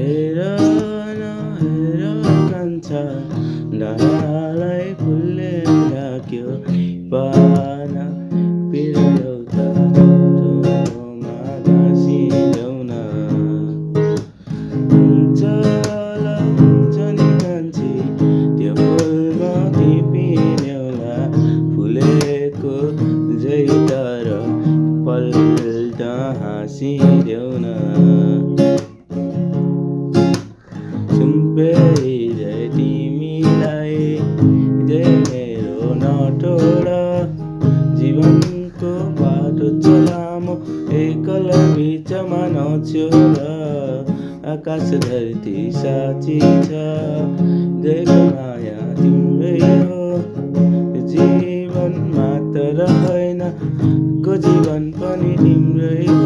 हेर नहेर कान्छा डाँडालाई फुलले ढाक्यो पाना पिर्यो त झोमा घाँसिदेऊ न हुन्छ ल हुन्छ नि कान्छी त्यो फुलमा टिपिदेऊला फुलेको झै तर पल्ट हाँसिदेऊ न सुम्पेरै तिमीलाई जे मेरो नटोडा जीवनको बाटो छ लामो एकल बिचमा नछोड आकाश धरती साक्षी छ जयको माया तिम्रै हो जीवन मात्र होइन को जीवन पनि तिम्रै